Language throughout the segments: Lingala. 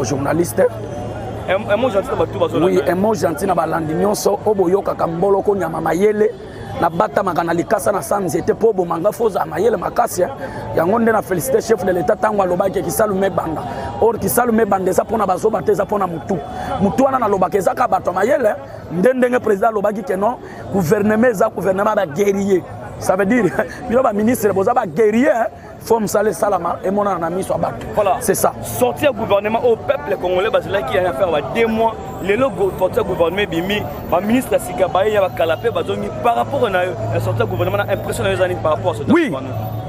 journaliste. Un mot gentil na tout oui, un mot gentil na balandi nyonso oboyoka kambolo ko nyama mayele na bata makana likasa na sanzi ete po bo manga foza mayele makasi yango nde na féliciter chef de l'état tango alobaki kisalume banda or kisalume banda eza pona bazo bateza pona mutu wana na lobaka eza ka bato mayele ndenge président alobaki que non gouvernement eza gouvernement ba guerrier ça veut dire bino ba ministre boza ba guerrier faut me saler salama et mon ami soit battu. Voilà, c'est ça. Sortir gouvernement au peuple congolais parce qui a faire 2 mois les logo sortir gouvernement bimi ba ministre Sikabaye ya kalapé bazongi par rapport à sortir gouvernement impressionné les années par rapport à ce oui.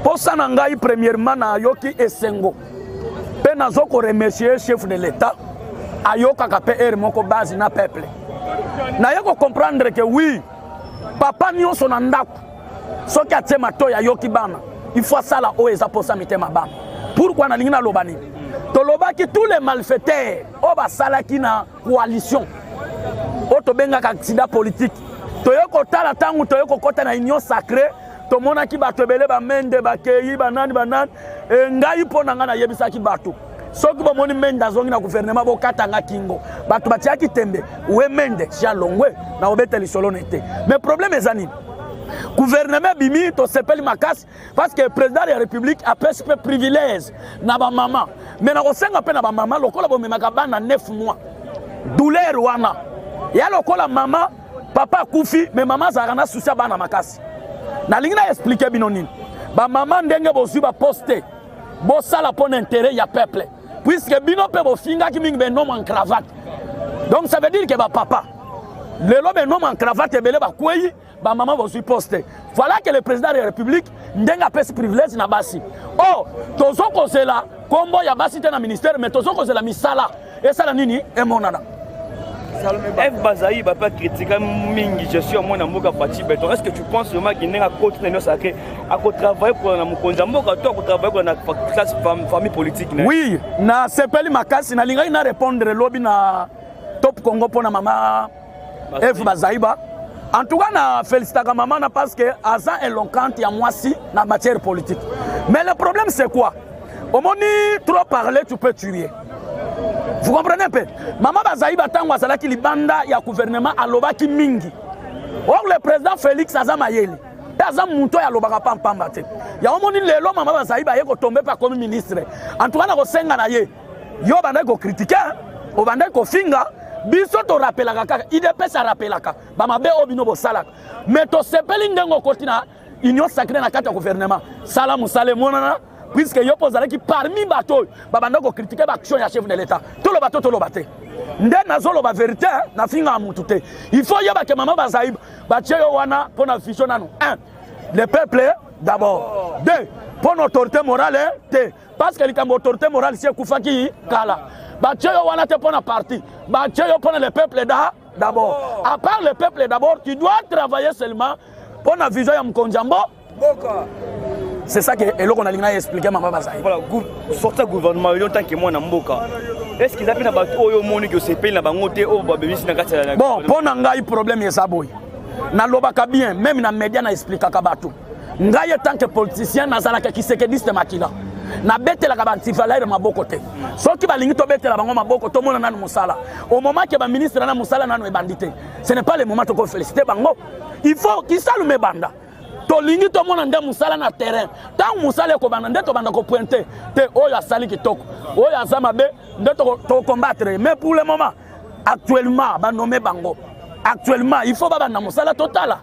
Pour ça nangai premièrement na yoki esengo. Pe nazoko remercier chef de l'état ayoka ka PR moko base na peuple. Na yako comprendre que oui papa nyonso na ndako soki atema to ya yoki bana. Il faut ça là où eza posa mitema bam. Pourquoi na lingina lobani? To lobaki tous les malfaiteurs o ba salaki na coalition. O to benga ka accident politique. To yoko tala tangu to yoko kota na union sacrée. To mona ki bato belé ba mende ba keyi banani ngai pona nga na yebisa ki bato. Soki ba moni mende azongi na gouvernement bo katanga kingo. Bato batiaki tembe. We mende chia longwe na obeta lisolo nete. Mais problème ezani. Gouvernement bimi to sepeli makasi parce que le président de la République a peu privilège na ba maman mais na kosenga pe na ba maman lokola bo memaka bana 9 mois douleur wana ya lokola maman papa kufi mais maman za kana souci bana makasi na lingi na expliquer bino nini ba maman ndenge bozu ba poster bo sala pour intérêt ya peuple puisque bino pe bo finga ki mingi be nom en cravate donc ça veut dire que ba papa le lobe nom en cravate belé ba kweyi ba maman va poster. Voilà que le président de la République ndenga pèse privilège na basi. Oh, tozo cause là, combo ya basi te na ministère mais tozo cause la misala. Et ça la nini et monana. F Bazaï va pas critiquer mingi je suis moi na mboka Fati Beton. Est-ce que tu penses vraiment qu'il n'est à côté de sacré à travailler pour na mukonza mboka to pour travailler pour na classe famille politique na. Oui, na sepeli makasi na linga ina répondre lobby na Top Congo pour na mama F Bazaï ba. En tout cas, na félicite maman parce que Azan est éloquente à moi si na matière politique. Mais le problème c'est quoi? Au moment trop parler, tu peux tuer. Vous comprenez un peu? Maman Bazaï Batango Azala qui libanda ya gouvernement à Lobaki Mingi. Or le président Félix Azam Mayeli. Azam Mouto ya Lobaka Pampambate. Ya au moment lelo maman Bazaï Baye ko tomber par comme ministre. En tout cas na ko senga na ye. Yo banda ko critiquer, o banda ko finga. Biso to rappelaka kaka IDP sa rappelaka ba mabe obino bo salaka mais to sepeli ndengo kotina union sacrée na kati ya gouvernement sala musale monana puisque yo posala ki parmi bato ba banda ko critiquer ba action ya chef de l'état to lo bato nde nazolo ba vérité na finga mutu te il faut yeba ke mama Bazaïb ba tcheyo wana pona vision nanu 1 le peuple d'abord 2 pour autorité morale te parce que l'autorité morale c'est kufaki kala Batcheyo wana te pour la partie. Batcheyo pour le peuple d'abord. À part le peuple d'abord, tu dois travailler seulement pour la vision de Mkonjambo. C'est ça que l'on a expliqué maman Bazaï. Voilà, sortir gouvernement il y a tant que moi na mboka. Est-ce qu'ils appellent bato oyo moni que c'est pays na bangote o ba bebisi na kati na. Bon, pour ngai problème ya saboy. Na lobaka bien, même na média na expliquer ka bato. Ngai tant que politicien na zalaka kisekediste makila. Na bete la kabanti valaire maboko te. Soki balingi to bete la bango maboko to mona nanu musala. Au moment que ba ministre na musala nanu e bandité. Ce n'est pas le moment de féliciter bango. Il faut qu'il salume banda. To lingi to mona nda musala na terrain. Tant musala ko banda ndeto banda ko pointer. Te oya sali kitoko. Oya zama be ndeto to combattre. Mais pour le moment actuellement ba nommé bango. Actuellement il faut ba banda musala totala.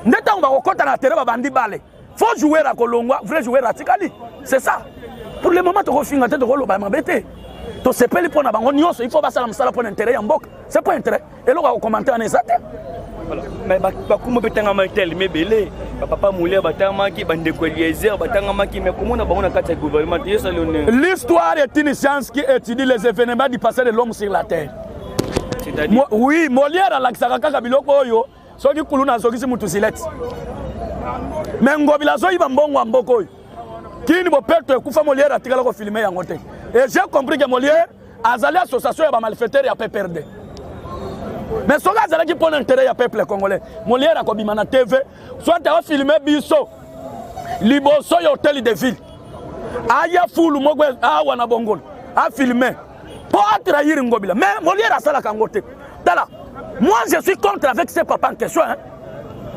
Ndeto ba ko kota na terrain ba bandi balé. Faut jouer à Kolongwa, vrai jouer à Tikali. C'est ça. Pour le moment, tu as fini de rôle au Bamabete. Tu sais pas les points d'abord, il faut passer à la salle pour l'intérêt en bok. C'est pas intérêt. Et là, on va commenter en exact. Mais comment peut-on tel mais belé papa moulé batama qui bande ko Eliezer batanga qui mais comment on a quatre gouvernement. L'histoire est une science qui étudie les événements du passé de l'homme sur la terre. C'est-à-dire oui, Molière à l'axaka biloko yo, soki kuluna soki si mutu silette. Mais ngobila zo iba mbongo amboko. Kini bo perte kufa Molière atikala ko filmer yango te. Et j'ai compris que Molière azali association ya malfaiteur ya perdre. Mais soki azali ki pona intérêt ya peuple congolais. Molière akobima na TV, soit a filmer biso. Liboso ya hôtel de ville. Aya fulu mogwe awa na bongolo. A filmer. pour trahir Ngobila. Mais Molière a ça la kangote. Moi je suis contre avec ces papas en question.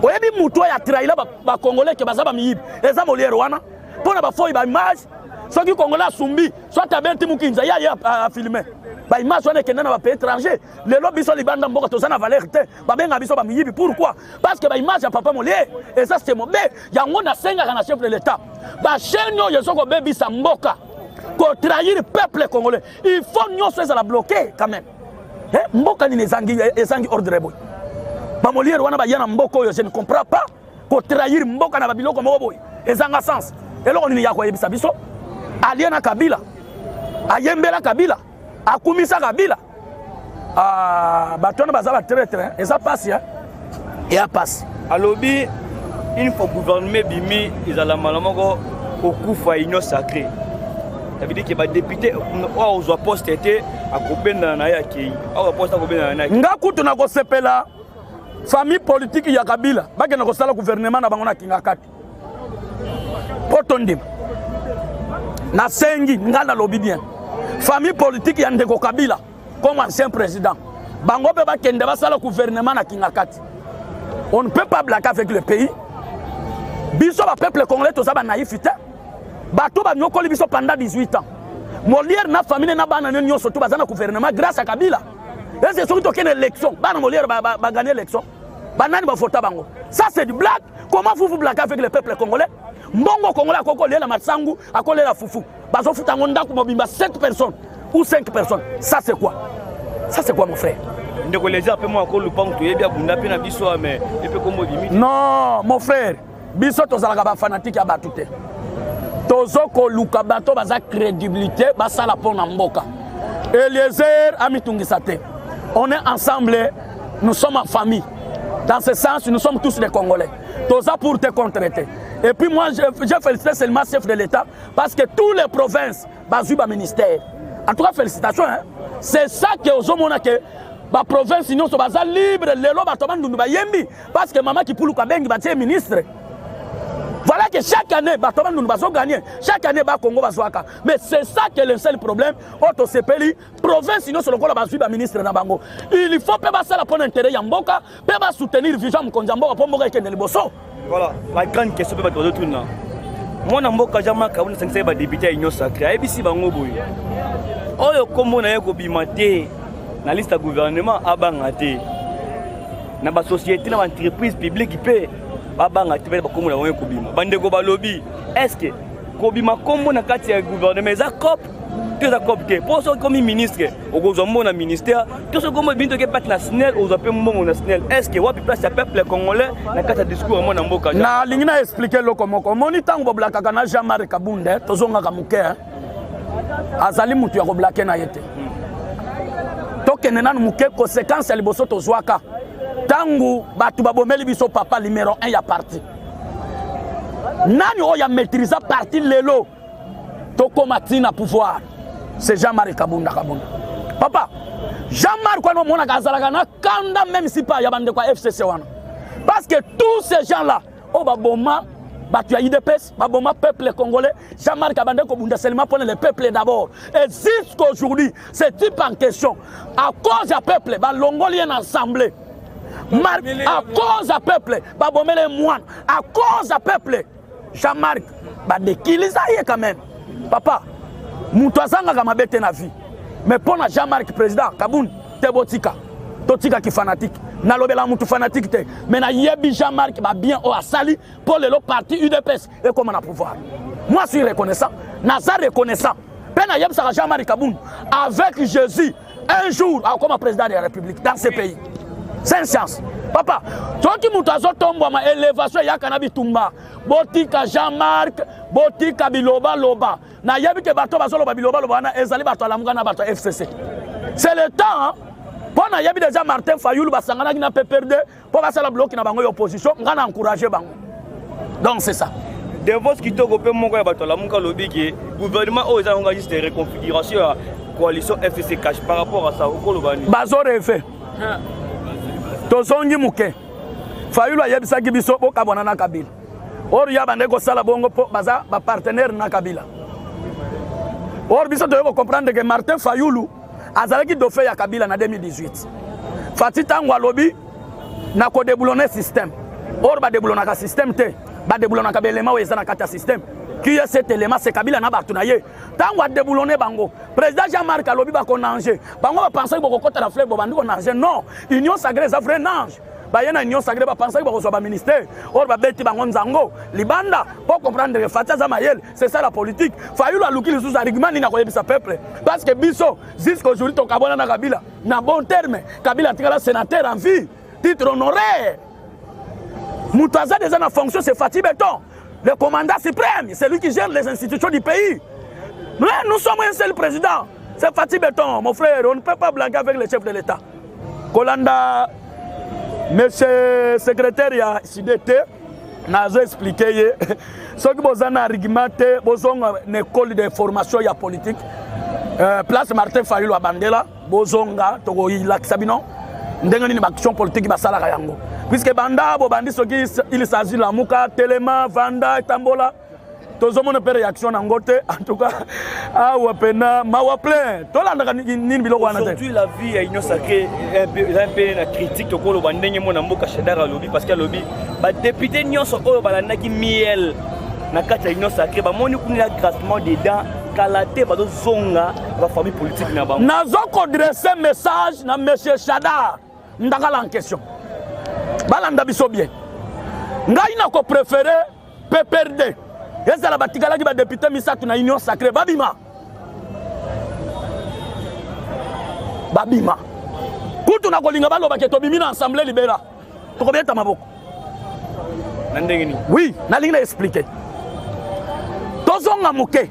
Oyebi muto ya trahir ba Congolais que bazaba miyib. Eza Molière wana. Pour na ba foi ba image. Ceux qui Congolais sumbi, soit tabenti mukinza ya a filmer. Ba image wana kenda na ba pays étranger. Les lobbies sont libanda mboka tozana valeur te. Ba benga biso ba miyibi pourquoi? Parce que ba image ya papa Molière et ça c'est mauvais. Yango na senga kana chef de l'état. Ba chaîne yo soko bebi sa mboka. Pour trahir le peuple congolais. Il faut nous la bloquer quand même. Mboka ni ezangi ordre boy. Ba Molière wana ba yana mboko yo je ne comprends pas. Pour trahir mboka na ba biloko mo boy. Ezanga sens. Et là on ni yako yebisa biso. Aliena Kabila. Ayembela Kabila. Akumisa Kabila. Batona bazaba traître et ça passe et ça passe. Alobi une fois gouvernement bimi ils ala malamoko okufa union sacrée. Ça veut dire que les députés ont un poste à Kobena na yaki. Au poste à Kobena na yaki. Ngaku tuna ko sepela famille politique ya Kabila. Ba ke na ko sala gouvernement na bango na kingakati. Potondim. Na sengi ngana lobi bien. Famille politique ya ndeko Kabila comme ancien président. Bango pe ba kende ba sala gouvernement na kingakati. On ne peut pas blaguer avec le pays. Biso ba peuple congolais to za ba naïfité. Bato ba nyokoli biso pendant 18 ans. Molière na famille na bana nyo surtout bazana gouvernement grâce à Kabila. Et c'est surtout qu'il y a une élection. Bana Molière ba gagner l'élection. Banani ba vota bango. Ça c'est du blague. Comment vous blaguez avec le peuple congolais? Mbongo congolais akoko lela matsangu, akoko lela fufu. Bazo futa ngonda ko mobimba 7 personnes ou 5 personnes. Ça c'est quoi? Ça c'est quoi mon frère? Ndeko les gens moi ko lupangu to yebi abunda pe na biso mais et pe comme limite. Non, mon frère. Biso to zalaka ba fanatique ya batute. Tozoko luka bato baza crédibilité basala pona mboka. Eliezer Amitungisate. On est ensemble, nous sommes en famille. Dans ce sens, nous sommes tous des Congolais. Toza pour te contraiter. Et puis moi, je félicite seulement le chef de l'État parce que toutes les provinces basent le ministère. En tout cas, félicitations. Hein? C'est ça que aux que la province sinon sont libre. Les lois parce que maman qui pour le Kabengi va être ministre. Voilà que chaque année, nous allons gagner. Chaque année, Congo va jouer. Mais c'est ça qui est le seul problème. Auto CPLI, province, sinon, c'est le cas de ministre Nabango. Il faut pas passer la bonne intérêt Yamboka, pas soutenir Vision Mkonjamboka pour mourir avec Bosso. Voilà, la grande question peut être de tout. Moi, Namboka Jama Kaoun 5 député à l'Union Sacrée. ABC Bango Boy. Oyo Kombo na yeko bimate na liste de gouvernement abangate. Na ba société na entreprise publique qui paie. Babanga tibele bakomo na wango kobima bandeko balobi est-ce que kobima kombo na kati ya gouvernement za cop que za cop te pour so comme ministre okozwa mona ministère to so comme binto ke pat national ozo pe mbongo national est-ce que wapi place ya peuple congolais na kati ya discours mona mboka na lingi na expliquer loko moko moni tango boblaka kana Jean-Marc Kabunda tozonga ka muke azali mutu ya koblaka na yete to kenena muke conséquence ya liboso tozwaka Tangu batu babomeli biso papa numéro 1 ya parti. Nani oya maîtriser parti lelo to komatina pouvoir. C'est Jean-Marc Kabunda. Papa, Jean-Marc kwa mona kazalaka na kanda même si pas ya bande kwa FCC wana. Parce que tous ces gens-là, oh baboma batu ya IDPS, baboma peuple congolais, Jean-Marc Kabanda Kabunda seulement pour le peuple d'abord. Et jusqu'aujourd'hui, ce type en question à cause du peuple, ba longolien ensemble. À cause du peuple, Babomele Moine, à cause du peuple, Jean-Marc, Badekilisaye quand même. Papa, Moutouazanga Gamabete na vie. Mais pour Jean-Marc président, Kaboun, Tebotika, Totika qui fanatique, Nalobela Moutou fanatique, mais na Yebi Jean-Marc va bien au Asali pour le parti UDPS et comment on a pouvoir. Moi je suis reconnaissant, Nazar reconnaissant. Pena Yeb Sara Jean-Marc Kaboun, avec Jésus, un jour, comme président de la République dans ce pays. C'est une science. Papa, toi qui m'as tombe ma élévation ya kanabi tumba. Botika Jean-Marc, botika biloba loba. Na yebi ke bato bazolo biloba loba na ezali bato la mugana bato FCC. C'est le temps hein. Pour na yebi déjà Martin Fayulu basangana ki na PPRD pour passer la bloc na bango opposition, ngana encourager bango. Donc c'est ça. De vos qui toko pe mongo ya bato la muka lobi ki gouvernement o ezanga juste réconfiguration à coalition FCC cash par rapport à ça au kolobani. Bazo refait. Tozongi muke Fayulu ayebisaki biso bokabona na Kabila or ya bande ko sala bongo po baza ba partenaire na Kabila or biso doyoko comprendre que Martin Fayulu azalaki dauphin ya Kabila na 2018 Fati tango alobi na ko déboulonner système or ba déboulonaka système te ba déboulonaka belema o ezana kata système qui est cet élément c'est Kabila na batu na ye tango a déboulonner bango président Jean-Marc alobi ba ko nanger bango ba penser ko kota la fleur bo bandi ko nanger non union sacrée ça vrai nange ba yena union sacrée ba penser ko ko so ba ministère or ba beti bango nzango libanda pour comprendre que Fati za mayel c'est ça la politique fayu la luki sous argument ni na ko yebisa peuple parce que biso jusqu'aujourd'hui to kabona na Kabila na bon terme Kabila tikala sénateur en vie titre honoraire Moutaza déjà en fonction c'est Fati Beton le commandant suprême c'est lui qui gère les institutions du pays mais nous sommes un seul président c'est Fati Beton mon frère on ne peut pas blanquer avec le chef de l'État Kolanda monsieur secrétaire ya CDT nazo expliquer ce que vous en argumenté bozonga une école de formation ya politique place Martin Fayulu à Bandela bozonga toko ilaksabino ndenge nini action politique basala yango puisque banda bo bandi soki il s'agit la muka telema vanda tambola tozomona pe réaction na ngote en tout cas awa pena mawa plein tolanda nini biloko wana te aujourd'hui la vie a union sacrée un peu la critique to kolo bandenge mona mboka Shadara lobby parce que lobby ba député nyonso oyo balanda ki miel na kati ya union sacrée ba moni kunila grassement dedans kalate ba do zonga ba famille politique na bango nazo ko dresser message na monsieur Shadar ndakala en question balanda biso bien ngai na ko préférer PPRD ezala batikala ki ba député misatu na union sacrée babima kutu na kolinga baloba ke tobimi na assemblée libéra to ko beta maboko nandenge ni oui na linga expliquer tozonga muke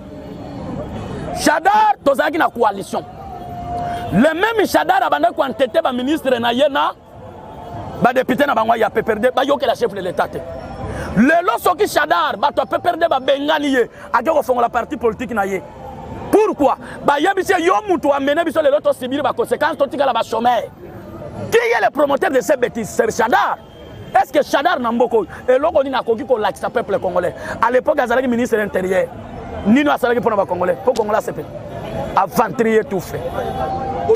Shadar tozaki na coalition le même Shadar abanda ko entêter ba ministre na yena ba député na bangwa ya PPRD ba yoke la chef de l'État le losoki Shadar ba to PPRD ba bengani ye ajo ko fongola parti politique na ye pourquoi ba yebise yo mutu amene biso le loto subir ba conséquences to tika la ba chômeur qui est le promoteur de ces bêtises c'est Shadar est-ce que Shadar namboko et loko ni na koki ko like sa peuple congolais à l'époque azalaki ministre de l'intérieur nino asalaki pour ba congolais pour congolais c'est aventurier tout fait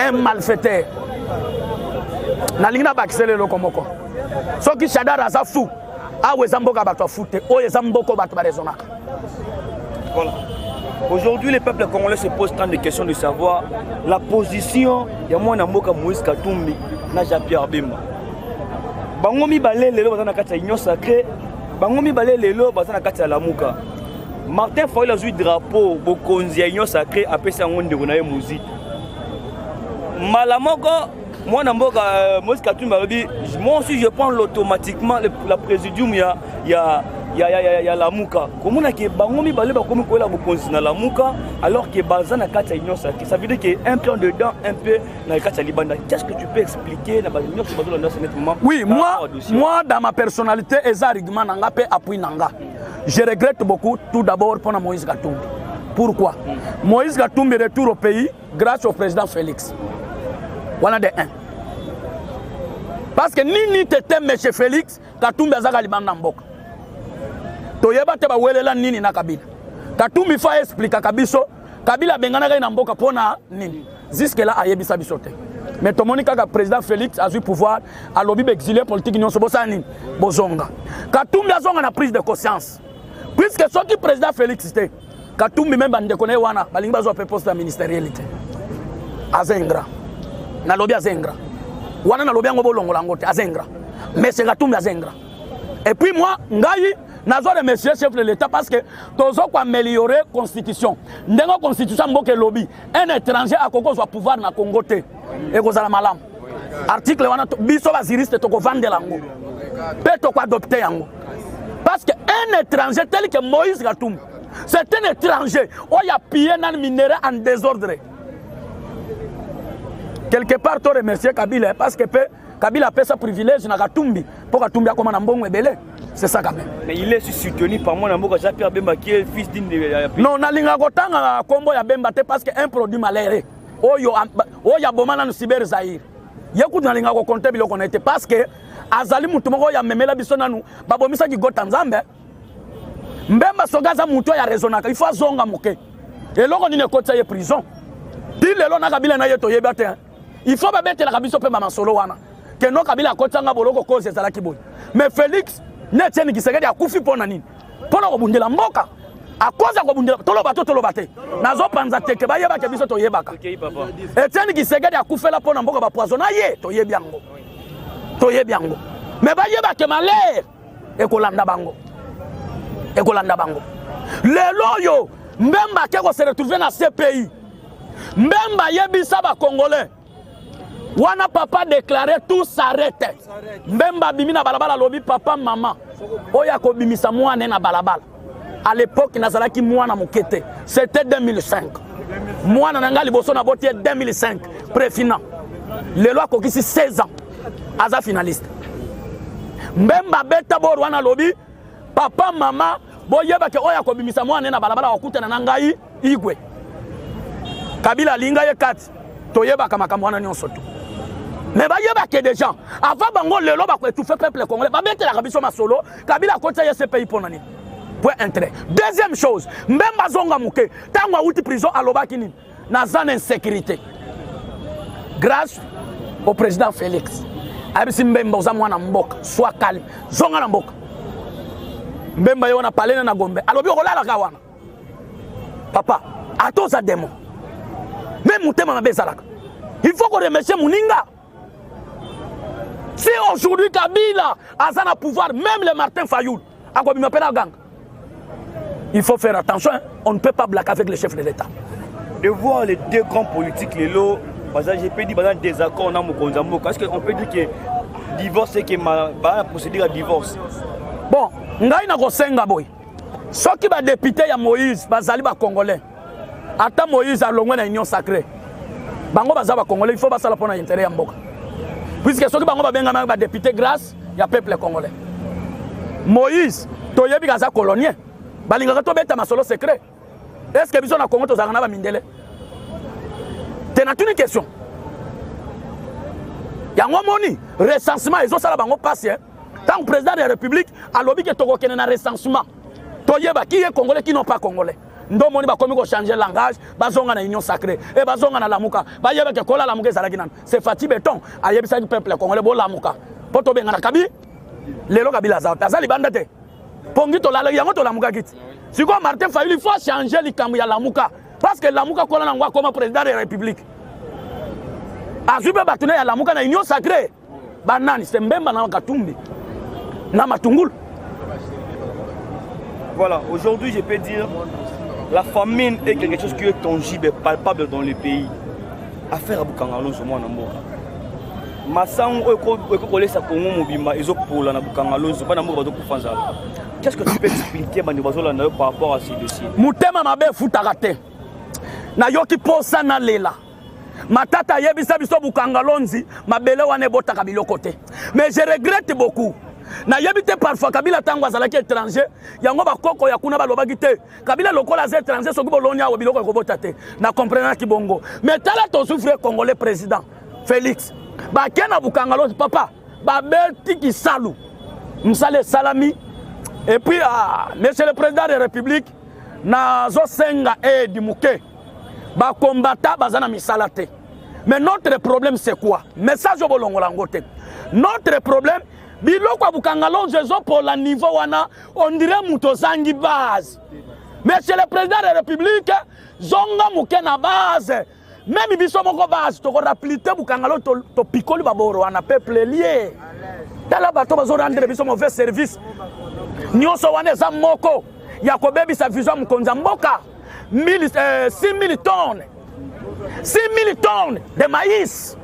un malfaiteur na lingina bakisele loko moko soki Shadar aza fou awe zamboka bato foute oye zamboko bato ba raisonnaka voilà. Aujourd'hui, le peuple congolais se pose tant de questions de savoir la position de Mwana Mboka Moïse Katumbi na Jean-Pierre Bemba. Bangomi balé lelo bazana kati ya union sacrée, bangomi balé lelo bazana kati ya lamuka. Martin Fayulu a joué drapeau bokonzi ya union sacrée après ça on ndeko na ye muziki. Malamoko Mwana Mboka Moïse Katumbi a dit moi aussi je prends automatiquement la présidium ya la muka komona ke bangomi balé ba komi ko la bokonzi na la muka alors que bazana kati ya union sacrée ça veut dire que un plan dedans un peu na kati ya libanda qu'est-ce que tu peux expliquer na ba union qui bazolo dans ce moment oui moi dans ma personnalité eza argument nanga pe appui nanga je regrette beaucoup tout d'abord pour Moïse Katumbi pourquoi Moïse Katumbi retourne au pays grâce au président Félix voilà de 1 parce que ni tete monsieur Félix Katumbi azaka libanda mboka toyeba te ba welela nini na Kabila Katumbi fa expliquer kabiso Kabila bengana ga na mboka pona nini jusque là ayebisa biso te mais tomoni kaka président Félix a eu pouvoir à lobby exilé politique non so bosani bozonga Katumbi azonga na prise de conscience puisque soki président Félix te Katumbi même bande connaît wana balingi bazo pe poste ministérialité azengra na lobby azengra wana na lobby ngo bolongola ngote azengra mais c'est Katumbi azengra et puis moi ngai nazo remercier chef de l'État parce que tozo ko améliorer constitution ndengo constitution mboke lobby un étranger akoko zo pouvoir na Congo te et kozala malam article wana biso baziriste to ko vandela ngo pe to ko adopter yango parce que un étranger tel que Moïse Katumbi c'est un étranger oya pillé nan minerai en désordre quelque part to remercier Kabila parce que Kabila a sa privilège na Katumbi pour Katumbi akoma na mbongo ebele. C'est ça quand même. Mais il est soutenu par Mwana Mboka Jean-Pierre Bemba qui est fils d'une de... Non, na linga kotanga kombo ya Bemba te parce que un produit maléré. Oyo bomana no cyber Zaïre. Yeku na linga ko compter biloko na été parce que azali mutu moko ya memela biso nanu babomisa ki gota Nzambe. Mbemba sogaza mutu ya raisonnaka, il faut zonga moke. Et loko ni ne kotsa ye prison. Ti lelo na Kabila na ye to yeba te. Il faut ba mettre la Kabila pe mama solo wana. Que non Kabila kotanga boloko cause ezala ki boy. Mais Félix ne tienne ki sekedi akufi pona nini. Pona ko bundela mboka. A cause ko bundela tolo bate. Nazo panza teke ba yeba ke biso to yebaka. Etienne ki sekedi akufela pona mboka ba poisonner ye to yebi yango. To yebi yango. Mais ba yeba ke malheur ekolanda bango. Ekolanda bango. Lelo yo Mbemba ke ko se retrouver na CPI. Mbemba yebisa ba Congolais. Wana papa déclaré tout s'arrête. Mbemba bimina balabala lobi papa maman. Oya ko bimisa mwana na balabala. À l'époque nazalaki mwana mukete. C'était 2005. Mwana nanga liboso na botie 2005 préfinant. Lelo akokisi 16 ans. Aza finaliste. Mbemba beta bor wana lobi papa maman boyeba ke oya ko bimisa mwana na balabala okutana na ngai igwe. Kabila linga ye kati toyeba kama kamwana nyonso tu. Mais ba yeba ke des gens avant bango lelo ba ko étouffer peuple congolais ba betela kabiso masolo Kabila kota ye CPI ponani. Point intérêt. Deuxième chose, Mbemba zonga muke tango outi prison alobaki nini na zone insécurité. Grâce au président Félix. Abisi Mbemba za mwana mboka, sois calme. Zonga na mboka. Mbemba yo na palena na Gombe. Alobi okolala ka wana. Papa, atoza démon. Même mutema na bezalaka. Il faut qu'on remercie Mouninga. Si aujourd'hui Kabila a un pouvoir, même le Martin Fayoul, il faut faire attention, hein? On ne peut pas blaguer avec le chef de l'État. De voir les deux grands politiques, les lots, parce que j'ai pas dit dans désaccord, on a mon Konzambo. Est-ce qu'on peut dire que divorce, c'est que la procédure à divorce? Bon, ngai na kosenga boy. Ce qui va député ya Moïse, bazali ba Congolais. Ata Moïse a longwe na union sacrée. Bango bazaba Congolais, il faut pas ça pour l'intérêt ya mboka. Puisque ceux qui bango ba benga ba député grâce ya peuple congolais. Moïse, toyebi gaza colonien. Balinga to beta masolo secret. Est-ce que biso na Congo to zangana ba mindele? Tena une question. Yango moni recensement ezo sala bango passe. Tant que président de la République a lobby que toko kene na recensement. Toyeba qui est congolais qui non pas congolais. Ndo moni ba komi ko changer langage, bazonga na union sacrée et bazonga na lamuka. Ba yeba ke kola lamuka ezalaki nan. C'est Fati Beton a yebisa ki peuple congolais bo lamuka. Poto benga na Kabi. Lelo Kabila za. Azali banda te. Pongi to la yango to lamuka kiti. Siko Martin Fayoul il faut changer likambu ya lamuka parce que lamuka kola na ngwa comme président de la République. Azuba batuna ya lamuka na union sacrée. Banani c'est Mbemba na Katumbi. Na Matungulu. Voilà, aujourd'hui je peux dire la famine est quelque chose qui est tangible et palpable dans le pays. Affaire à Bukangalo sur moi n'amour. Massang eko sa Congo mobimba ezo pola na Bukangalo sur pas n'amour bazo kufanza. Qu'est-ce que tu peux expliquer Manibazola par rapport à ces dossiers? Mutema mabe futarate. Na yoki posa na lela. Matata yebisa biso Bukangalonzi mabele wane botaka biloko te. Mais je regrette beaucoup. Na yebite parfois Kabila tango azalaki étranger yango bakoko ya kuna balobaki te Kabila lokola za étranger soki bolonia o biloko ko te na comprendre ki bongo mais tala to souffre congolais président Félix ba kena Bukangalo papa ba beti ki salu msale salami et puis monsieur le président de la République na zo senga di muke ba combattant bazana misala te mais notre problème c'est quoi message au bolongola ngote notre problème biloko ya Bukangalo jezo pour la niveau wana on dirait mutozangi base. Monsieur le président de la République zonga muke na base. Même biso moko base to ko rappeler Bukangalo to pikoli baboro wana peuple lié. Tala bato bazo rendre biso mauvais service. Nyonso wana za moko ya ko bebisa vision mukonza mboka 6000 tonnes. 6000 tonnes de maïs.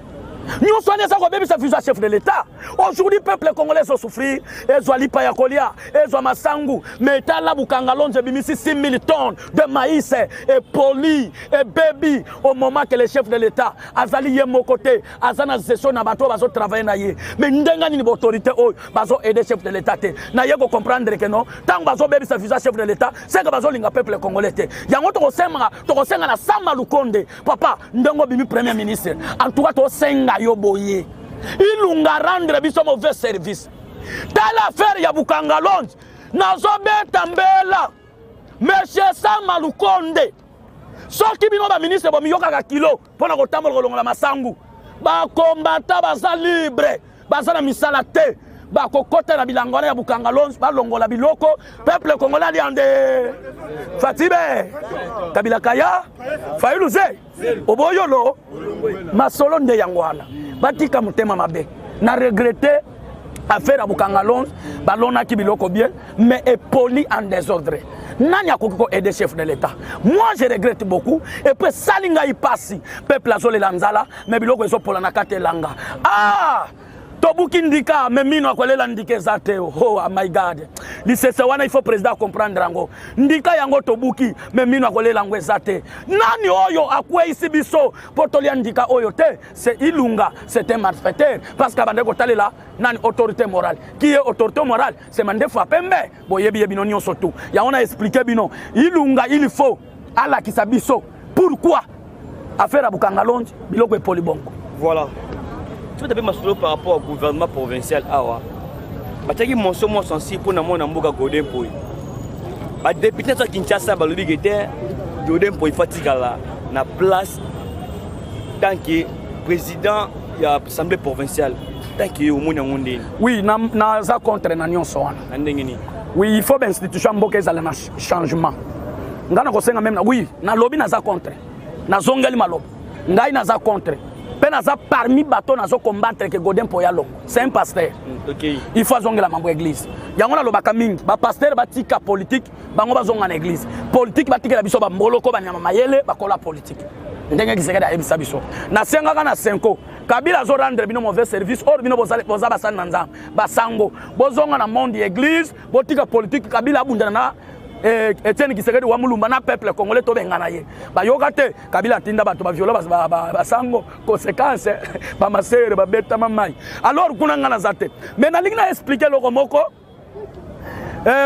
Nous sommes des chef de l'État. Aujourd'hui, le peuple congolais a souffert. Ils ont lipa ya kolia, ils ont masangu. Mais là, Bukangalo, j'ai mis 6000 tonnes de maïs et poli et baby au moment que le chef de l'État azali yemo côté, azana session na bato bazo travailler na ye. Mais ndenga ni autorité bazo aider chef de l'État te. Na yeko comprendre que non, tant bazo baby sa chef de l'État, c'est que bazo linga peuple congolais te. Yango to kosenga na Sama Lukonde. Papa, ndengo bimi premier ministre. En tout cas to senga yoboye ilunga rendre biso mauvais service tala affaire ya Bukangalo nazo beta mbela monsieur Sama Lukonde soki bino ba ministre bo miyoka kilo pona ko tambola kolongola masangu ba kombata baza libre baza na misala te ba kokota na bilangwana ya Bukangalonzi ba longola biloko peuple congolais aliande Fatibe Kabila Kaya Fayuluze oboyolo masolo nde yangwana batika mutema mabe na regretter affaire à Bukangalonzi balona ki biloko bien mais est poli en désordre. Nani akoko aider chef de l'État. Moi je regrette beaucoup et puis salinga y passe peuple azole lanzala mais biloko ezo pola na katelanga. Ah Tobuki ndika memino akolela ndike zate oh my god. Lisese wana il faut président comprendre ngo. Ndika yango Tobuki memino akolela ngwe zate. Nani oyo akwe isi biso potolia ndika oyo te c'est Ilunga, c'est un malfaiteur parce que bande ko talela nani autorité morale. Qui est autorité morale? C'est Mandefo Apembe. Boyebi bino nyonso tout. Ya on a expliqué bino. Ilunga il faut ala kisabiso. Pourquoi affaire à Bukangalonzi biloko e polibongo. Voilà. Tu as ma par rapport au gouvernement provincial. Tu as mention moi sensible pour mon amboka Godin Poy. Les députés de Kinshasa, ils étaient Godin Poy fatigué na place tant que président de l'Assemblée provinciale. Tant que au monde. Oui, na za contre na nyonso wana. Oui, il faut une institution mboka ezala na changement. Ngana ko senga même oui, na lobby na za contre. Na zongeli maloba. Ngai na za contre. Penaza parmi bateaux nazo combattre que Godin Poyalo. C'est un pasteur. Okay. Il faut zonga la mambo église. Yango na lobaka mingi, ba pasteur batika politique, bango bazonga na église. Politique batika la biso ba moloko ba nyama mayele bakola politique. Ndenge kisekeda ebisa biso. Na senga kana 5 Kabila zo rendre bino mauvais service, or bino boza basana na nzamba. Basango, bozonga na monde église, botika politique Kabila abundana na Etienne Kisekedi wa mulumba na peuple congolais to bengana ye ba yokate Kabila tinda bato ba viola ba sango conséquence ba masere ba beta mamai alors kuna ngana zate mais na lingi na expliquer loko moko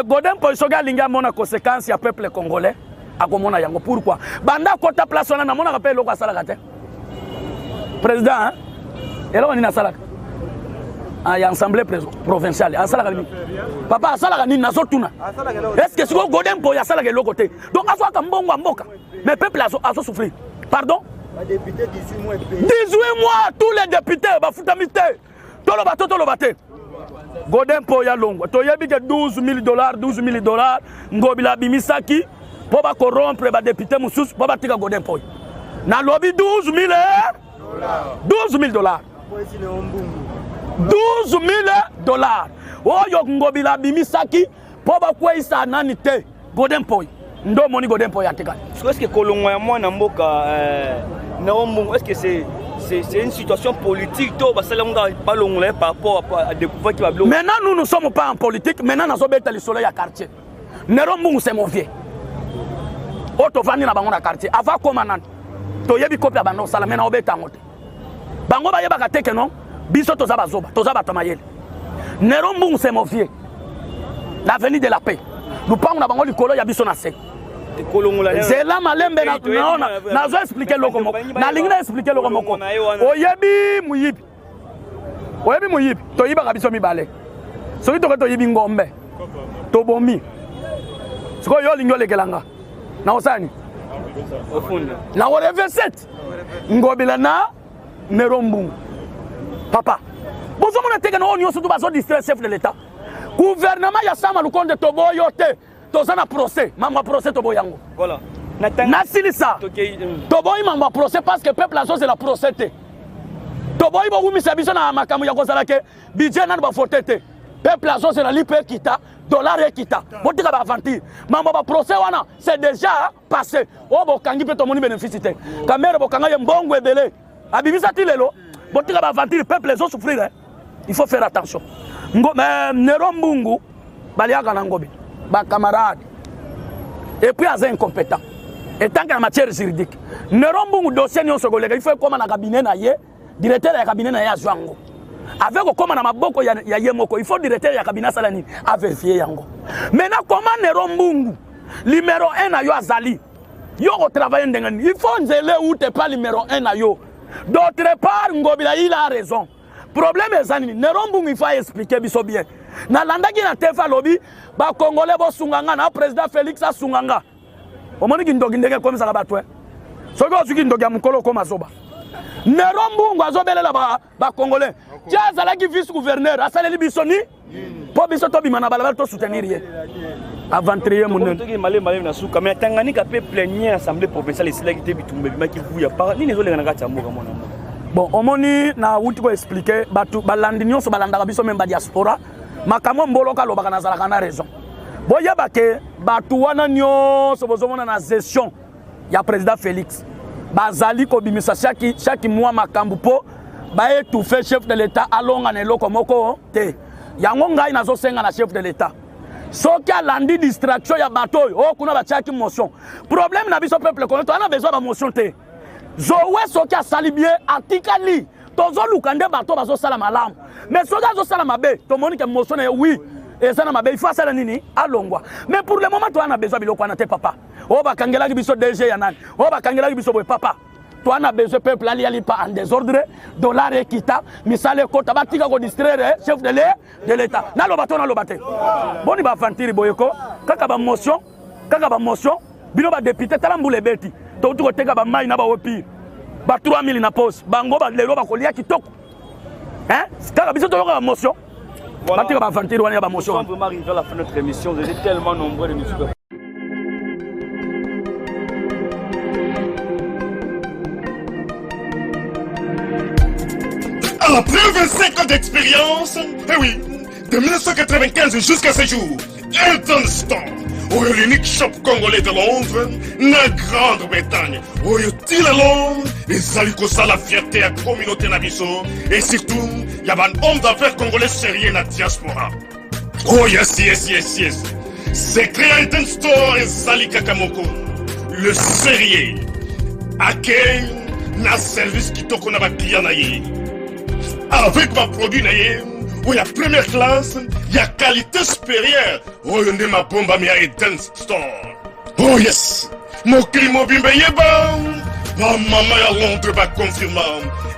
Godin Poy soga linga mona conséquence ya peuple congolais akomona yango pourquoi banda kota place wana na mona rappel loko asala kate président hein eloko ni na sala à l'Assemblée provinciale. Papa, ça la nina sotuna. Est-ce que si vous Godin Poy ça la de l'autre côté? Donc à soi comme bon mboka. Mais peuple a souffrir. Pardon? 18 mois tous les députés ba futamité. Tolo baté. Godin Poy ya longo. To yebi que $12,000 ngobila bimisaki pour ba corrompre ba député mususu pour ba tika Godin Poy. Na lobby $12,000. $12,000. Oh yo ngobila bimisaki po ba kwesa nani te Godin Poy. Ndo moni Godin Poy atika. Est-ce que kolongo ya mwana mboka na ombungu est-ce que c'est une situation politique to basala nga pas longolais par rapport à des pouvoirs qui va bloquer. Maintenant nous ne sommes pas en politique, maintenant nazo beta le soleil à quartier. Nerombungu c'est mon vieux. Oto vani na bango na quartier. Ava commandant. To yebi kopia bando sala mena obeta ngote. Bango ba yeba ka teke non. Biso toza bazoba, toza batamayele. Nerombungu c'est mon vieux. L'avenir de la paix. Nous parlons d'abord du colo ya biso na se. C'est là malembe na zo expliquer loko moko. Na lingina expliquer loko moko. Oyebi muyibi. Oyebi muyibi. To yiba ka biso mibale. Soki to yibi ngombe. To bombi. Siko yo lingo lekelanga. Na osani. Ofunda. Na o reverset. Ngobila na Nerombungu. Papa, bonjour mon atteint on y surtout besoin distraire chef de l'État. Gouvernement ya sama le compte de Toboyo te. Tozana procès, maman procès Toboyango. Voilà. Nasilisa. Toboy maman procès parce que peuple azo c'est la procès te. Toboy bo wumi sabiso na makamu ya kozala ke budget na ba fotete. Peuple azo c'est la lipe kita, dollar kita. Botika ba aventure. Maman ba procès wana c'est déjà passé. O bo kangi pe to moni bénéfice te. Kamera bo kanga ye mbongo ebele. Abimisa tilelo. Botika ba aventure peuple les autres souffrir. Il faut faire attention. Mais Nerombungu baliaka na ngobi. Ba camarade. Et puis az incompétent. Et tant qu'en matière juridique, Nerombungu dossier nyonso kolega, il faut comme na cabinet na ye, directeur ya cabinet na ya Zwango. Avec comme na maboko ya yemoko, il faut directeur ya cabinet salani a vérifier yango. Maintenant comment Nerombungu numéro 1 na yo azali. Yo ko travailler ndengani. Il faut nzele ou te pas numéro 1 na yo. D'autre part, Ngobila il a raison. Problème est que Nerombungu il faut expliquer biso bien. Na landa ki na tefa lobby, ba Congolais bo sunganga na président Félix a sunganga. Omoni ki ndoki ndenge comme ça ba toi. soki ozuki ndoki ya mokolo okoma zoba Nero Mbungu azobelela ba congolais tia azalaki vice gouverneur asaleli biso ni po biso tobima na balabala to soutenir ye aventurier monene toki malé na suka mais Tanganyika pe plénière assemblée provinciale isilaki te bitumbe bimaki vuya par nini ezolenga na kati ya mboka mona bon omoni na wuti ko expliquer batu balandi nyonso balandaka biso même ba diaspora makambo mboloka lobaka nazalaka na raison boyeba ke batu wana nyonso bozomona na gestion ya président Félix bazali ko bimisa chaque mois makambo po ba étouffer chef de l'état alonga na eloko moko te yango ngai nazo senga na chef de l'état soki alandi distraction ya bato o kuna batiaki motion problème na biso peuple kono to ana besoin ba motion te zowe soki asali bien atikali tozoluka nde bato bazosala malamu mais soki azosala mabe tomoni ke motion na oui eza na mabe il faut asala nini alongwa mais pour le moment to ana besoin biloko wana te papa o bakangelaki biso DG ya nani o bakangelaki biso boye papa to ana besoin peuple ali pas en désordre dollar ekita misale kota batika ko distraire chef de l'état na loba to na loba te boni ba fantiri boyeko kaka ba motion bino ba député talambule beti to tuko teka ba mai na ba opi ba 3000 na poste bango ba lelo ba kolia kitoko kaka biso to ba motion voilà batika ba fantiri wana ba motion on vraiment arriver à la fin de notre émission vous êtes tellement nombreux de nous suivre. Après 25 ans d'expérience, eh oui, de 1995 jusqu'à ce jour, Elton Store, l'unique shop congolais de Londres, la Grande-Bretagne, il est Londres, les alicos à la fierté à la communauté Nabiso, et surtout, il y a un homme d'affaires congolais sérieux dans la diaspora. Oh yes. C'est créé Elton Store et Zali Kakamoko, le sérieux, à quel na service qui t'a qu'on a client naïe. Avec ma produit naïe, où il y a première classe, il y a qualité supérieure. Oh, il y a ma bombe à Elton Store. Oh yes, mon climat bimbe yeba. Ma maman à Londres va confirmer.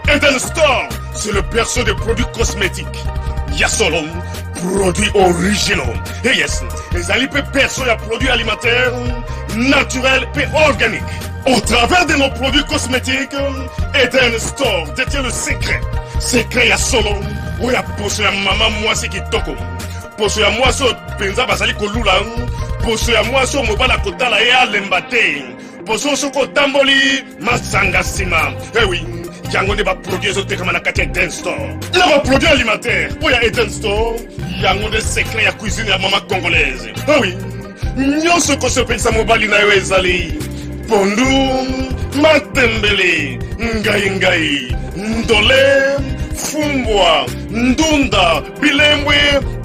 Elton Store, c'est le perso des produits cosmétiques. Yasolon, produits originaux. Et yes, les alipes perso et produits alimentaires, naturels et organiques. Au travers de nos produits cosmétiques, Elton Store détient le secret. Secret ya solo, où ya poso ya maman moi c'est qui toko. Poso ya moi so penza basali kolula, poso ya moi so mobala kotala ya lembate. Poso so ko tamboli masanga sima. Eh oui, yango ne ba produit zo tekama na kati Elton Store. Na ba produit alimentaire, où ya Elton Store, yango de secret ya cuisine ya maman congolaise. Eh oui, nyonso ko so pensa mobali na yo ezali. Pondu, matembele, ngai, ndole, fumbwa, ndunda, bilembwe,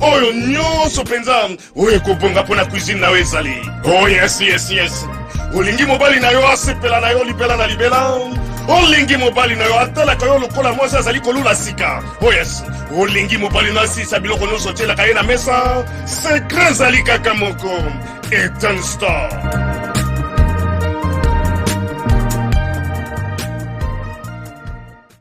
oyo nyonso penza, oyo kobonga pona cuisine na ezali. Oh yes. Olingi mobali na yo asepela na yo libela na libela. Olingi mobali na yo atala ka yo lokola mwasi azali kolula sika. Oh yes. Olingi mobali na sisa biloko nyonso tiela ka ye na mesa. Secret zali kaka moko. Elton Store.